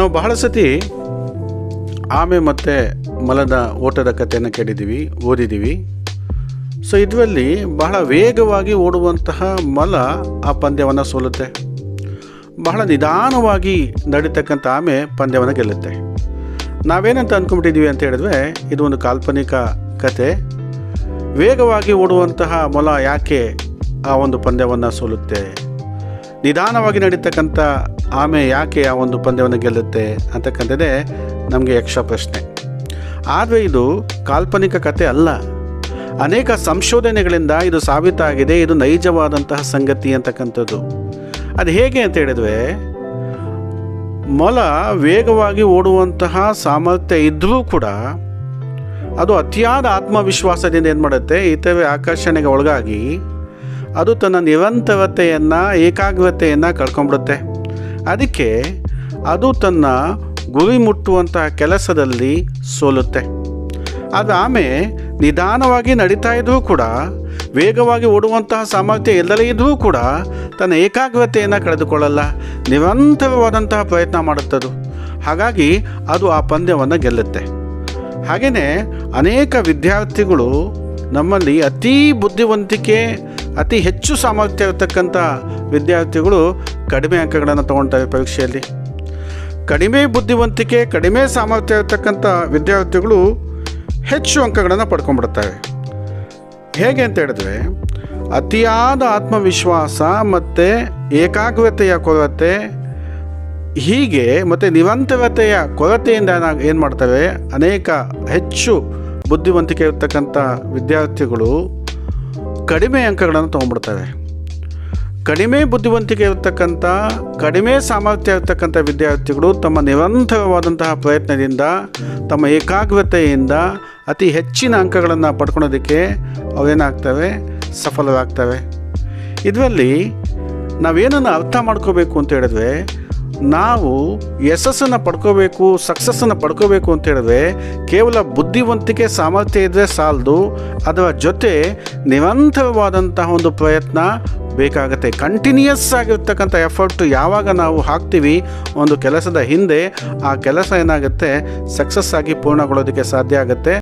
ನಾವು ಬಹಳ ಸತಿ ಆಮೆ ಮತ್ತು ಮೊಲದ ಓಟದ ಕಥೆಯನ್ನು ಕೇಳಿದ್ದೀವಿ, ಓದಿದ್ದೀವಿ. ಸೊ ಇದರಲ್ಲಿ ಬಹಳ ವೇಗವಾಗಿ ಓಡುವಂತಹ ಮೊಲ ಆ ಪಂದ್ಯವನ್ನು ಸೋಲುತ್ತೆ. ಬಹಳ ನಿಧಾನವಾಗಿ ನಡೀತಕ್ಕಂಥ ಆಮೆ ಪಂದ್ಯವನ್ನು ಗೆಲ್ಲುತ್ತೆ. ನಾವೇನಂತ ಅಂದ್ಕೊಂಡ್ಬಿಟ್ಟಿದ್ದೀವಿ ಅಂತ ಹೇಳಿದ್ರೆ ಇದು ಒಂದು ಕಾಲ್ಪನಿಕ ಕತೆ. ವೇಗವಾಗಿ ಓಡುವಂತಹ ಮೊಲ ಯಾಕೆ ಆ ಒಂದು ಪಂದ್ಯವನ್ನು ಸೋಲುತ್ತೆ, ನಿಧಾನವಾಗಿ ನಡೀತಕ್ಕಂಥ ಆಮೆ ಯಾಕೆ ಆ ಒಂದು ಪಂದ್ಯವನ್ನು ಗೆಲ್ಲುತ್ತೆ ಅಂತಕ್ಕಂಥದ್ದೇ ನಮಗೆ ಯಕ್ಷ ಪ್ರಶ್ನೆ. ಆದರೆ ಇದು ಕಾಲ್ಪನಿಕ ಕತೆ ಅಲ್ಲ. ಅನೇಕ ಸಂಶೋಧನೆಗಳಿಂದ ಇದು ಸಾಬೀತಾಗಿದೆ, ಇದು ನೈಜವಾದಂತಹ ಸಂಗತಿ ಅಂತಕ್ಕಂಥದ್ದು. ಅದು ಹೇಗೆ ಅಂತ ಹೇಳಿದರೆ, ಮೊಲ ವೇಗವಾಗಿ ಓಡುವಂತಹ ಸಾಮರ್ಥ್ಯ ಇದ್ದರೂ ಕೂಡ ಅದು ಅತಿಯಾದ ಆತ್ಮವಿಶ್ವಾಸದಿಂದ ಏನು ಮಾಡುತ್ತೆ, ಇತರೆ ಆಕರ್ಷಣೆಗೆ ಒಳಗಾಗಿ ಅದು ತನ್ನ ನಿರಂತರತೆಯನ್ನು, ಏಕಾಗ್ರತೆಯನ್ನು ಕಳ್ಕೊಂಡ್ಬಿಡುತ್ತೆ. ಅದಕ್ಕೆ ಅದು ತನ್ನ ಗುರಿ ಮುಟ್ಟುವಂತಹ ಕೆಲಸದಲ್ಲಿ ಸೋಲುತ್ತೆ. ಅದು ಆಮೆ ನಿಧಾನವಾಗಿ ನಡೀತಾ ಇದ್ದರೂ ಕೂಡ, ವೇಗವಾಗಿ ಓಡುವಂತಹ ಸಾಮರ್ಥ್ಯ ಎಲ್ಲದೇ ಇದ್ದರೂ ಕೂಡ ತನ್ನ ಏಕಾಗ್ರತೆಯನ್ನು ಕಳೆದುಕೊಳ್ಳಲ್ಲ, ನಿರಂತರವಾದಂತಹ ಪ್ರಯತ್ನ ಮಾಡುತ್ತದು. ಹಾಗಾಗಿ ಅದು ಆ ಪಂದ್ಯವನ್ನು ಗೆಲ್ಲುತ್ತೆ. ಹಾಗೆಯೇ ಅನೇಕ ವಿದ್ಯಾರ್ಥಿಗಳು ನಮ್ಮಲ್ಲಿ ಅತಿ ಬುದ್ಧಿವಂತಿಕೆ, ಅತಿ ಹೆಚ್ಚು ಸಾಮರ್ಥ್ಯ ಇರತಕ್ಕಂಥ ವಿದ್ಯಾರ್ಥಿಗಳು ಕಡಿಮೆ ಅಂಕಗಳನ್ನು ತಗೊಳ್ತಾರೆ ಪರೀಕ್ಷೆಯಲ್ಲಿ. ಕಡಿಮೆ ಬುದ್ಧಿವಂತಿಕೆ, ಕಡಿಮೆ ಸಾಮರ್ಥ್ಯ ಇರತಕ್ಕಂಥ ವಿದ್ಯಾರ್ಥಿಗಳು ಹೆಚ್ಚು ಅಂಕಗಳನ್ನು ಪಡ್ಕೊಂಡ್ಬಿಡ್ತಾರೆ. ಹೇಗೆ ಅಂತ ಹೇಳಿದ್ರೆ, ಅತಿಯಾದ ಆತ್ಮವಿಶ್ವಾಸ ಮತ್ತು ಏಕಾಗ್ರತೆಯ ಕೊರತೆ, ಹೀಗೆ ಮತ್ತು ನಿರಂತರತೆಯ ಕೊರತೆಯಿಂದ ಏನು ಮಾಡ್ತವೆ, ಅನೇಕ ಹೆಚ್ಚು ಬುದ್ಧಿವಂತಿಕೆ ಇರತಕ್ಕಂಥ ವಿದ್ಯಾರ್ಥಿಗಳು ಕಡಿಮೆ ಅಂಕಗಳನ್ನು ತೊಗೊಂಡ್ಬಿಡ್ತವೆ. ಕಡಿಮೆ ಬುದ್ಧಿವಂತಿಕೆ ಇರತಕ್ಕಂಥ, ಕಡಿಮೆ ಸಾಮರ್ಥ್ಯ ಇರತಕ್ಕಂಥ ವಿದ್ಯಾರ್ಥಿಗಳು ತಮ್ಮ ನಿರಂತರವಾದಂತಹ ಪ್ರಯತ್ನದಿಂದ, ತಮ್ಮ ಏಕಾಗ್ರತೆಯಿಂದ ಅತಿ ಹೆಚ್ಚಿನ ಅಂಕಗಳನ್ನು ಪಡ್ಕೊಳೋದಕ್ಕೆ ಅವೇನಾಗ್ತವೆ, ಸಫಲರಾಗ್ತವೆ. ಇದರಲ್ಲಿ ನಾವೇನನ್ನು ಅರ್ಥ ಮಾಡ್ಕೋಬೇಕು ಅಂತ ಹೇಳಿದ್ರೆ, ನಾವು ಯಶಸ್ಸನ್ನು ಪಡ್ಕೋಬೇಕು, ಸಕ್ಸಸ್ಸನ್ನು ಪಡ್ಕೋಬೇಕು ಅಂತ ಹೇಳಿದ್ರೆ ಕೇವಲ ಬುದ್ಧಿವಂತಿಕೆ, ಸಾಮರ್ಥ್ಯ ಇದ್ದರೆ ಸಾಲದು, ಅದರ ಜೊತೆ ನಿರಂತರವಾದಂತಹ ಒಂದು ಪ್ರಯತ್ನ ಬೇಕಾಗುತ್ತೆ. ಕಂಟಿನ್ಯೂಯಸ್ ಆಗಿರ್ತಕ್ಕಂಥ ಎಫರ್ಟು ಯಾವಾಗ ನಾವು ಹಾಕ್ತೀವಿ ಒಂದು ಕೆಲಸದ ಹಿಂದೆ, ಆ ಕೆಲಸ ಏನಾಗುತ್ತೆ, ಸಕ್ಸಸ್ ಆಗಿ ಪೂರ್ಣಗೊಳ್ಳೋದಕ್ಕೆ ಸಾಧ್ಯ ಆಗುತ್ತೆ.